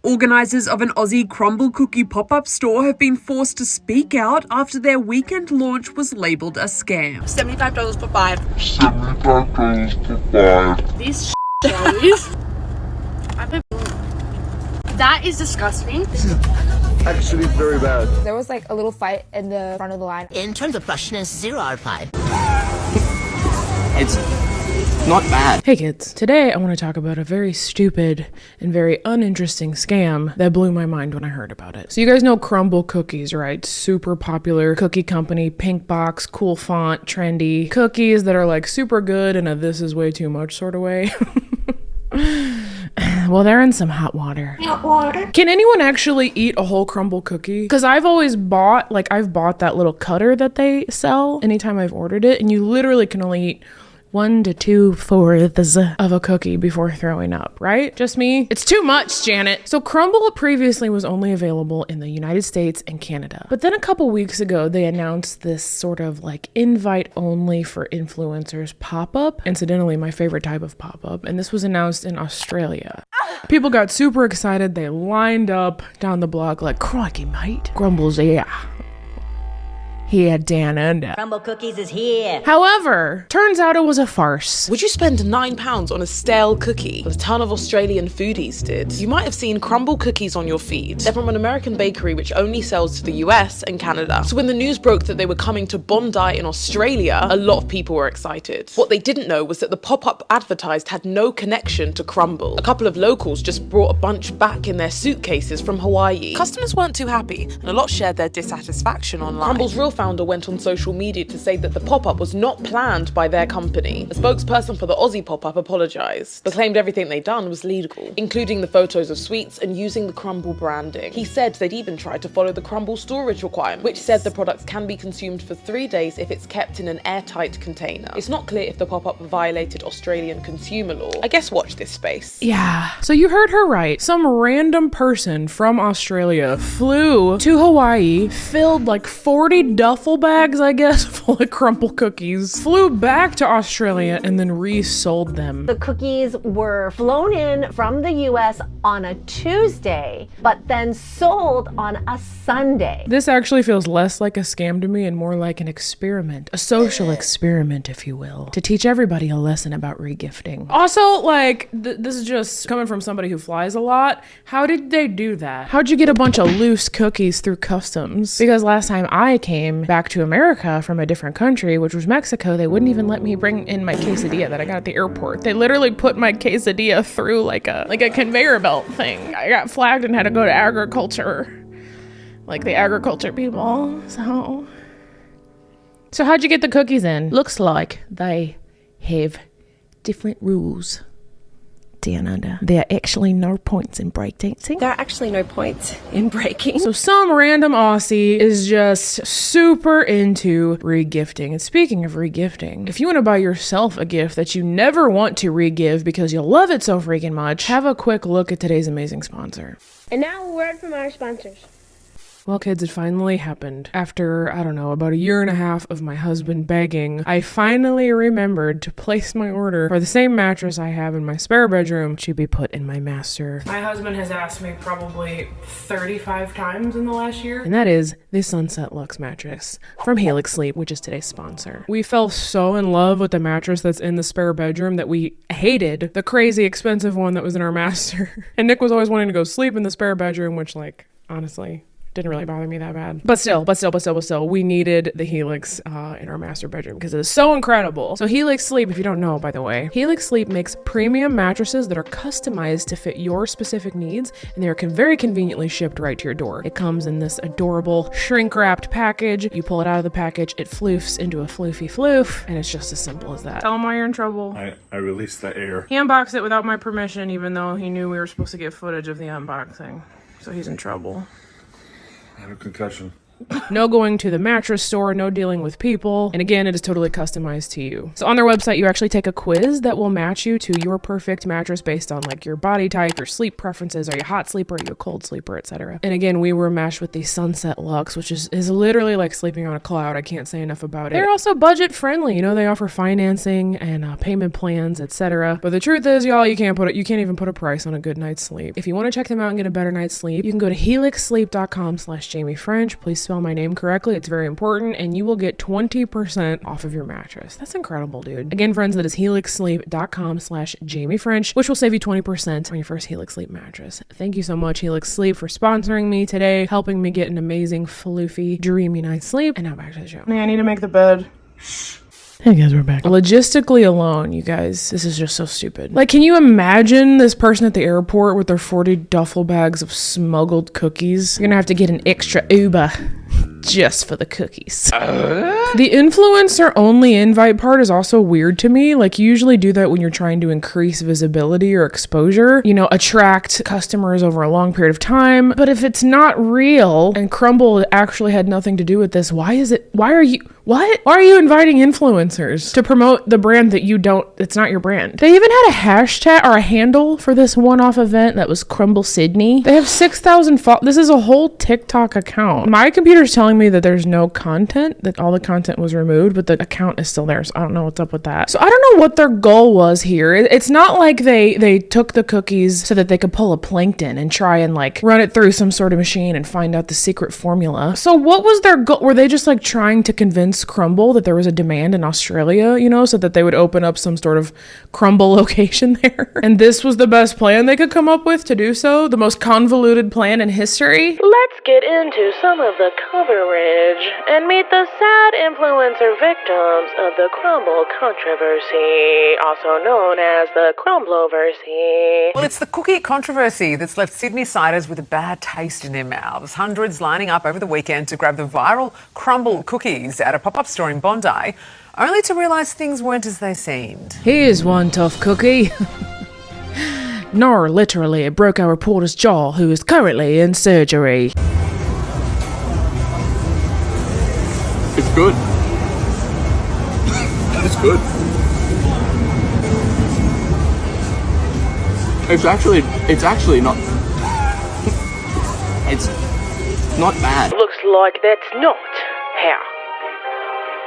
Organisers of an Aussie Crumbl cookie pop-up store have been forced to speak out after their weekend launch was labelled a scam. $75 for 5. $75 for 5. These jellies. That is disgusting. This is actually very bad. There was like a little fight in the front of the line. In terms of freshness, 0 out of 5. It's not bad. Hey kids, today I want to talk about a very stupid and very uninteresting scam that blew my mind when I heard about it. So you guys know Crumbl cookies, right? Super popular cookie company, pink box, cool font, trendy cookies that are like super good in a this is way too much sort of way. Well, they're in some hot water. Hot water? Can anyone actually eat a whole Crumbl cookie? Because I've always bought, I've bought that little cutter that they sell anytime I've ordered it, and you literally can only eat 1 to 2/4 of a cookie before throwing up, right? Just me? It's too much, Janet. So Crumbl previously was only available in the United States and Canada. But then a couple weeks ago, they announced this sort of like invite only for influencers pop-up. Incidentally, my favorite type of pop-up. And this was announced in Australia. People got super excited. They lined up down the block like, crikey, mate. Crumbl's here. Here, down under. Crumbl cookies is here. However, turns out it was a farce. Would you spend £9 on a stale cookie? A ton of Australian foodies did. You might have seen Crumbl cookies on your feed. They're from an American bakery which only sells to the US and Canada. So when the news broke that they were coming to Bondi in Australia, a lot of people were excited. What they didn't know was that the pop-up advertised had no connection to Crumbl. A couple of locals just brought a bunch back in their suitcases from Hawaii. Customers weren't too happy, and a lot shared their dissatisfaction online. Crumbl's real founder went on social media to say that the pop-up was not planned by their company. A spokesperson for the Aussie pop-up apologised, but claimed everything they'd done was legal, including the photos of sweets and using the Crumbl branding. He said they'd even tried to follow the Crumbl storage requirement, which said the products can be consumed for 3 days if it's kept in an airtight container. It's not clear if the pop-up violated Australian consumer law. I guess watch this space. Yeah, so you heard her right. Some random person from Australia flew to Hawaii, filled like 40 duffel bags, I guess, full of Crumbl cookies, flew back to Australia and then resold them. The cookies were flown in from the US on a Tuesday, but then sold on a Sunday. This actually feels less like a scam to me and more like an experiment, a social experiment, if you will, to teach everybody a lesson about regifting. Also, like, this is just coming from somebody who flies a lot. How did they do that? How'd you get a bunch of loose cookies through customs? Because last time I came back to America from a different country, which was Mexico, they wouldn't even let me bring in my quesadilla that I got at the airport. They literally put my quesadilla through like a conveyor belt thing. I got flagged and had to go to agriculture, like the agriculture people. So how'd you get the cookies in? Looks like they have different rules down under. There are actually no points in breakdancing. There are actually no points in breaking. So some random Aussie is just super into regifting. And speaking of regifting, if you want to buy yourself a gift that you never want to regive because you love it so freaking much, have a quick look at today's amazing sponsor. And now a word from our sponsors. Well, kids, it finally happened. After, I don't know, about 1.5 years of my husband begging, I finally remembered to place my order for the same mattress I have in my spare bedroom to be put in my master. My husband has asked me probably 35 times in the last year, and that is the Sunset Luxe mattress from Helix Sleep, which is today's sponsor. We fell so in love with the mattress that's in the spare bedroom that we hated the crazy expensive one that was in our master. And Nick was always wanting to go sleep in the spare bedroom, which, like, honestly, didn't really bother me that bad. But still, we needed the Helix in our master bedroom because it is so incredible. So Helix Sleep, if you don't know, by the way, Helix Sleep makes premium mattresses that are customized to fit your specific needs, and they are very conveniently shipped right to your door. It comes in this adorable shrink-wrapped package. You pull it out of the package, it floofs into a floofy floof, and it's just as simple as that. Tell him why you're in trouble. I released the air. He unboxed it without my permission, even though he knew we were supposed to get footage of the unboxing. So he's in trouble. I had a concussion. No going to the mattress store, no dealing with people. And again, it is totally customized to you. So on their website, you actually take a quiz that will match you to your perfect mattress based on like your body type, your sleep preferences. Are you a hot sleeper? Are you a cold sleeper, etc. And again, we were matched with the Sunset Luxe, which is literally like sleeping on a cloud. I can't say enough about it. They're also budget friendly. You know, they offer financing and payment plans, etc. But the truth is, y'all, you can't even put a price on a good night's sleep. If you want to check them out and get a better night's sleep, you can go to helixsleep.com/JamieFrench. Please spell my name correctly. It's very important, and you will get 20% off of your mattress. That's incredible, dude. Again, friends, that is helixsleep.com/JamieFrench, which will save you 20% on your first Helix Sleep mattress. Thank you so much, Helix Sleep, for sponsoring me today, helping me get an amazing, floofy, dreamy night's sleep. And now back to the show. I need to make the bed. Hey guys, we're back. Logistically alone, you guys, this is just so stupid. Like, can you imagine this person at the airport with their 40 duffel bags of smuggled cookies? You're gonna have to get an extra Uber just for the cookies. The influencer only invite part is also weird to me. Like, you usually do that when you're trying to increase visibility or exposure, you know, attract customers over a long period of time. But if it's not real and Crumbl actually had nothing to do with this, why are you inviting influencers to promote the brand that it's not your brand? They even had a hashtag or a handle for this one-off event that was Crumbl Sydney. They have 6,000 followers. This is a whole TikTok account. My computer's telling me that there's no content, that all the content was removed, but the account is still there, so I don't know what's up with that. So I don't know what their goal was here. It's not like they took the cookies so that they could pull a plankton and try and like run it through some sort of machine and find out the secret formula. So what was their goal? Were they just like trying to convince Crumbl that there was a demand in Australia, you know, so that they would open up some sort of Crumbl location there? And this was the best plan they could come up with to do so? The most convoluted plan in history? Let's get into some of the coverage and meet the sad influencer victims of the Crumbl controversy, also known as the Crumbloversy. Well, it's the cookie controversy that's left Sydney-siders with a bad taste in their mouths. Hundreds lining up over the weekend to grab the viral Crumbl cookies at a pop-up store in Bondi, only to realise things weren't as they seemed. Here's one tough cookie. Nor literally, it broke our reporter's jaw, who is currently in surgery. It's good. It's good. It's actually not. It's not bad. Looks like that's not how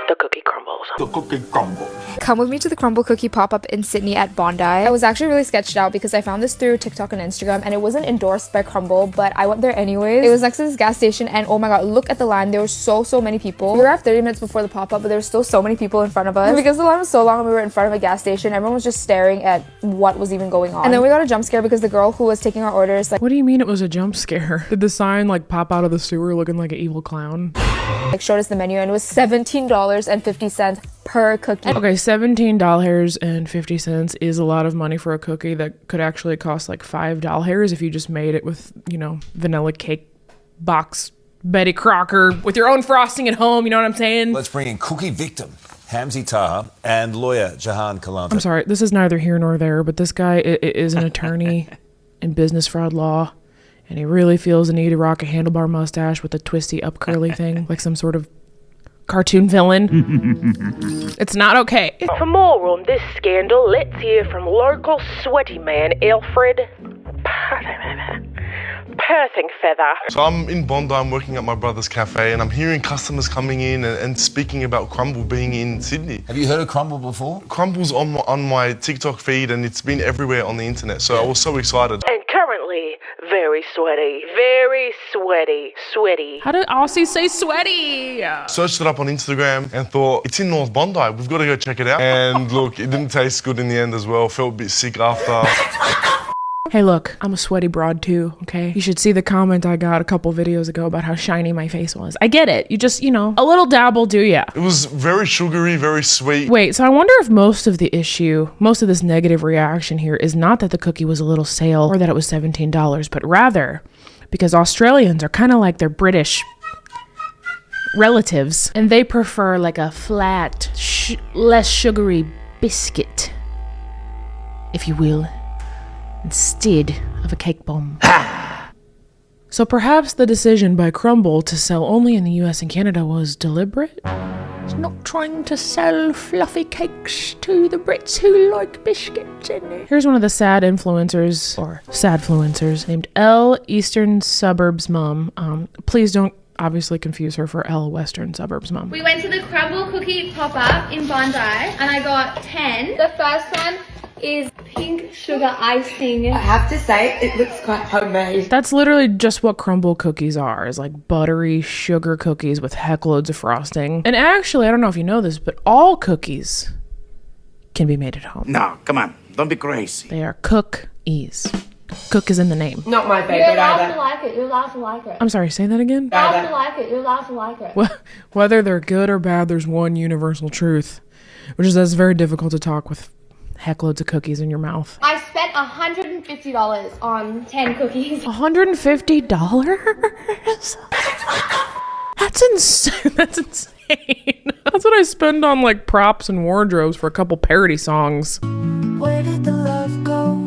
the cookie crumbles. The cookie crumble. Come with me to the Crumbl cookie pop-up in Sydney at Bondi. I was actually really sketched out because I found this through TikTok and Instagram, and it wasn't endorsed by Crumbl, but I went there anyways. It was next to this gas station, and oh my god, look at the line. There were so many people. We arrived 30 minutes before the pop-up, but there were still so many people in front of us. And because the line was so long and we were in front of a gas station, everyone was just staring at what was even going on. And then we got a jump scare because the girl who was taking our orders, like, what do you mean it was a jump scare? Did the sign like pop out of the sewer looking like an evil clown? like showed us the menu, and it was $17.50 per cookie. Okay, $17.50 is a lot of money for a cookie that could actually cost like $5 if you just made it with, you know, vanilla cake box Betty Crocker with your own frosting at home, you know what I'm saying? Let's bring in cookie victim Hamzy Taha and lawyer Jahan Kalanta. I'm sorry, this is neither here nor there, but this guy is an attorney in business fraud law, and he really feels the need to rock a handlebar mustache with a twisty up curly thing, like some sort of cartoon villain. It's not okay. For more on this scandal, let's hear from local sweaty man Alfred Feather. So I'm in Bondi, I'm working at my brother's cafe, and I'm hearing customers coming in and speaking about Crumbl being in Sydney. Have you heard of Crumbl before? Crumble's on my TikTok feed, and it's been everywhere on the internet, so I was so excited. And currently, very sweaty. Very sweaty. Sweaty. How did Aussies say sweaty? Searched it up on Instagram and thought, it's in North Bondi, we've got to go check it out. And look, it didn't taste good in the end as well, felt a bit sick after. Hey look, I'm a sweaty broad too, okay? You should see the comment I got a couple videos ago about how shiny my face was. I get it. You just, you know, a little dabble, do ya? It was very sugary, very sweet. Wait, so I wonder if most of this negative reaction here is not that the cookie was a little stale or that it was $17, but rather because Australians are kind of like their British relatives, and they prefer like a flat, less sugary biscuit, if you will, instead of a cake bomb. So So perhaps the decision by Crumbl to sell only in the US and Canada was deliberate? It's not trying to sell fluffy cakes to the Brits who like biscuits in it. Here's one of the sad influencers, or sadfluencers, named L Eastern Suburbs Mum. Please don't obviously confuse her for L Western Suburbs Mum. We went to the Crumbl cookie pop-up in Bondi and I got 10. The first one is pink sugar icing. I have to say, it looks quite homemade. That's literally just what Crumbl cookies are, is like buttery sugar cookies with heck loads of frosting. And actually, I don't know if you know this, but all cookies can be made at home. No, come on, don't be crazy. They are cook-ease. Cook is in the name. Not my favorite You're allowed either. to like it. You're allowed to like it. I'm sorry, say that again? You're allowed to like it. You're allowed to like it. Whether they're good or bad, there's one universal truth, which is that it's very difficult to talk with heck loads of cookies in your mouth. I spent $150 on 10 cookies. $150? That's insane. That's insane. That's what I spend on like props and wardrobes for a couple parody songs. Where did the love go?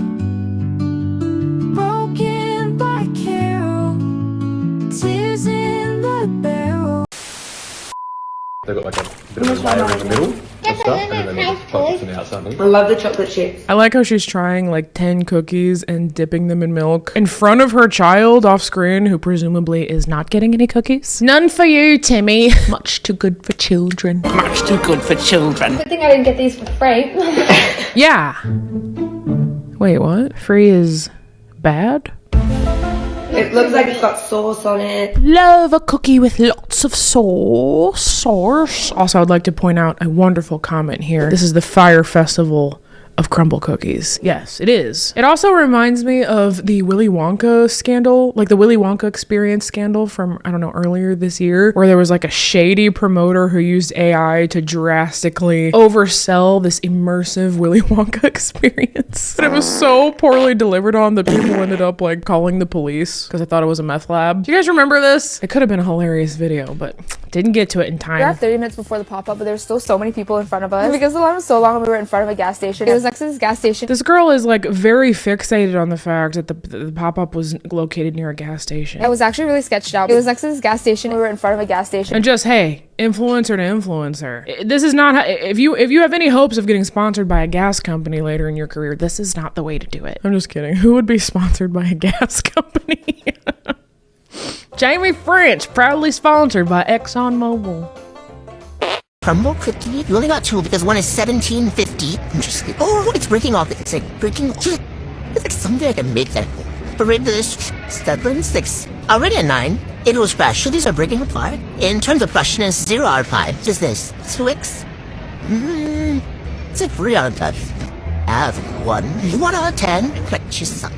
Broken by Carol, tears in the barrel. They've got like a bit of a layer in the middle. Stuff, and then they just pop from the outside. I love the chocolate chips. I like how she's trying like 10 cookies and dipping them in milk in front of her child off screen, who presumably is not getting any cookies. None for you, Timmy. Much too good for children. Much too good for children. Good thing I didn't get these for free. Yeah. Wait, what? Free is bad? It looks like it's got sauce on it. Love a cookie with lots of sauce. Also, I'd like to point out a wonderful comment here. This is the Fire Festival of Crumbl cookies. Yes, it is. It also reminds me of the Willy Wonka scandal, like the Willy Wonka experience scandal from, I don't know, earlier this year, where there was like a shady promoter who used AI to drastically oversell this immersive Willy Wonka experience. And it was so poorly delivered on that people ended up like calling the police because I thought it was a meth lab. Do you guys remember this? It could have been a hilarious video, but didn't get to it in time. We were 30 minutes before the pop-up, but there were still so many people in front of us. Because the line was so long and we were in front of a gas station. It was next to this gas station. This girl is like very fixated on the fact that the pop-up was located near a gas station. I was actually really sketched out. It was next to this gas station. We were in front of a gas station. And just, hey, influencer to influencer. This is not how, if you have any hopes of getting sponsored by a gas company later in your career, this is not the way to do it. I'm just kidding. Who would be sponsored by a gas company? Jaime French, proudly sponsored by ExxonMobil. Crumbl cookie? You only got two because one is $17.50. Interesting. Oh, it's breaking off. It's like breaking. It's like something I can make that. But rate this stubborn 6. Already a 9. It was fresh. So these are breaking apart. In terms of freshness, 0 out of 5. Just this. Twix. It's a 3 out of 5. Have 1 out of 10.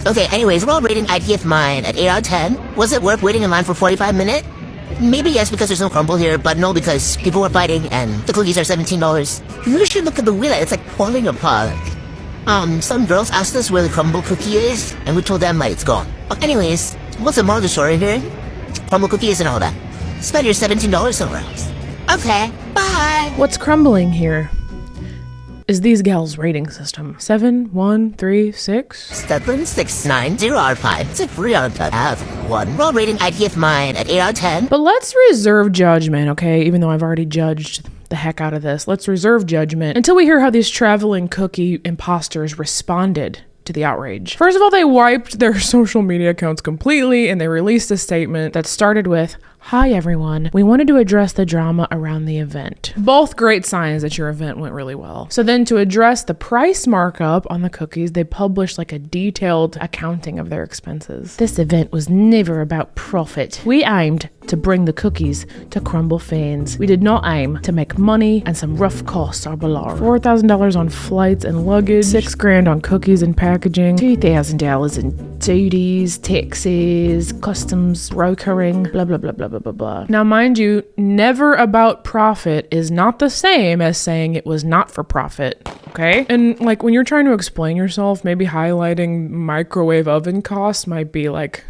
Okay, anyways, we're all rating idea of mine at 8 out of 10. Was it worth waiting in line for 45 minutes? Maybe yes, because there's no Crumbl here, but no, because people were fighting and the cookies are $17. You should look at the wheel, it's like falling apart. Some girls asked us where the Crumbl cookie is, and we told them that it's gone. But anyways, what's the moral of the story here? Crumbl cookie isn't all that. Spend your $17 somewhere else. Okay, bye! What's crumbling here is these gals' rating system. 7, 1, 3, 6. Stubborn 6, 9, 0 out of 5. It's a 3 out of 5. Have 1. We're all rating idea of mine at 8 out of 10. But let's reserve judgment, okay? Even though I've already judged the heck out of this. Let's reserve judgment until we hear how these traveling cookie imposters responded to the outrage. First of all, they wiped their social media accounts completely and they released a statement that started with, "Hi everyone, we wanted to address the drama around the event." Both great signs that your event went really well. So then to address the price markup on the cookies, they published like a detailed accounting of their expenses. "This event was never about profit. We aimed to bring the cookies to Crumbl fans. We did not aim to make money, and some rough costs are below. $4,000 on flights and luggage, $6,000 on cookies and packaging, $2,000 in duties, taxes, customs, brokering, blah blah blah blah blah blah blah." Now mind you, never about profit is not the same as saying it was not for profit, okay? And like when you're trying to explain yourself, maybe highlighting microwave oven costs might be like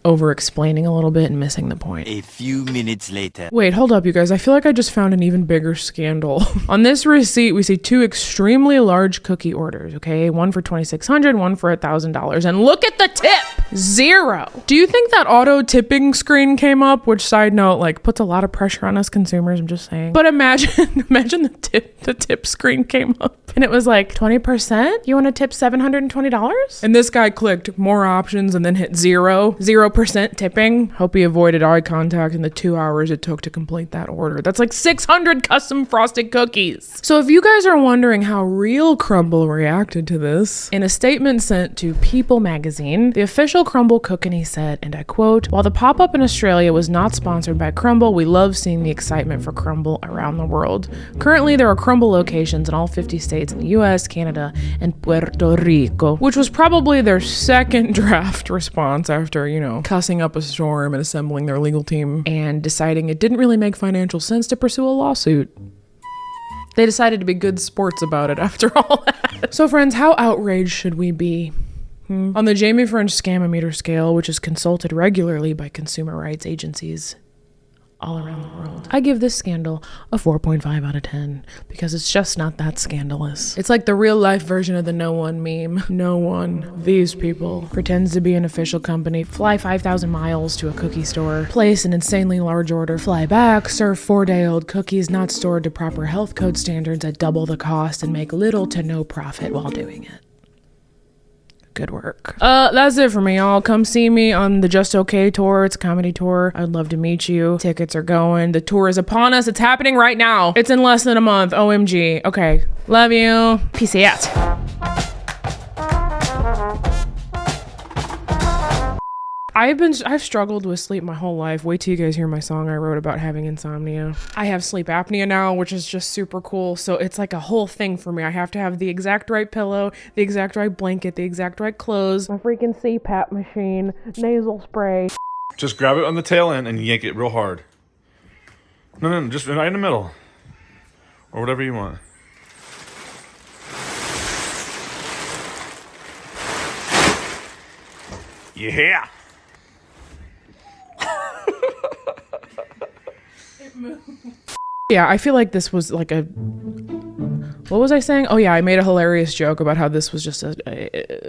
over-explaining a little bit and missing the point. A few minutes later. Wait, hold up, you guys. I feel like I just found an even bigger scandal. On this receipt, we see 2 extremely large cookie orders, okay? One for $2,600, one for $1,000. And look at the tip! 0. Do you think that auto tipping screen came up? Which, side note, like, puts a lot of pressure on us consumers, I'm just saying. But imagine the tip screen came up and it was like, 20%? You want to tip $720? And this guy clicked more options and then hit 0% tipping. Hope he avoided eye contact in the 2 hours it took to complete that order. That's like 600 custom frosted cookies. So if you guys are wondering how real Crumbl reacted to this, in a statement sent to People magazine, the official Crumbl company said, and I quote, "While the pop-up in Australia was not sponsored by Crumbl, we love seeing the excitement for Crumbl around the world. Currently, there are Crumbl locations in all 50 states in the US, Canada, and Puerto Rico," which was probably their second draft response after, you know, cussing up a storm and assembling their legal team and deciding it didn't really make financial sense to pursue a lawsuit. They decided to be good sports about it after all that. So friends, how outraged should we be? On the Jaime French Scamometer scale, which is consulted regularly by consumer rights agencies all around the world, I give this scandal a 4.5 out of 10 because it's just not that scandalous. It's like the real life version of the no one meme. No one, these people, pretends to be an official company, fly 5,000 miles to a cookie store, place an insanely large order, fly back, serve 4-day-old cookies not stored to proper health code standards at double the cost, and make little to no profit while doing it. Good work. That's it for me, y'all. Come see me on the Just Okay tour. It's a comedy tour. I'd love to meet you. Tickets are going. The tour is upon us. It's happening right now. It's in less than a month. OMG. Okay. Love you. Peace out. I've struggled with sleep my whole life. Wait till you guys hear my song I wrote about having insomnia. I have sleep apnea now, which is just super cool. So it's like a whole thing for me. I have to have the exact right pillow, the exact right blanket, the exact right clothes, my freaking CPAP machine, nasal spray. Just grab it on the tail end and yank it real hard. No, just right in the middle. Or whatever you want. Yeah. Yeah, I feel like this was like a... What was I saying? Oh yeah, I made a hilarious joke about how this was just a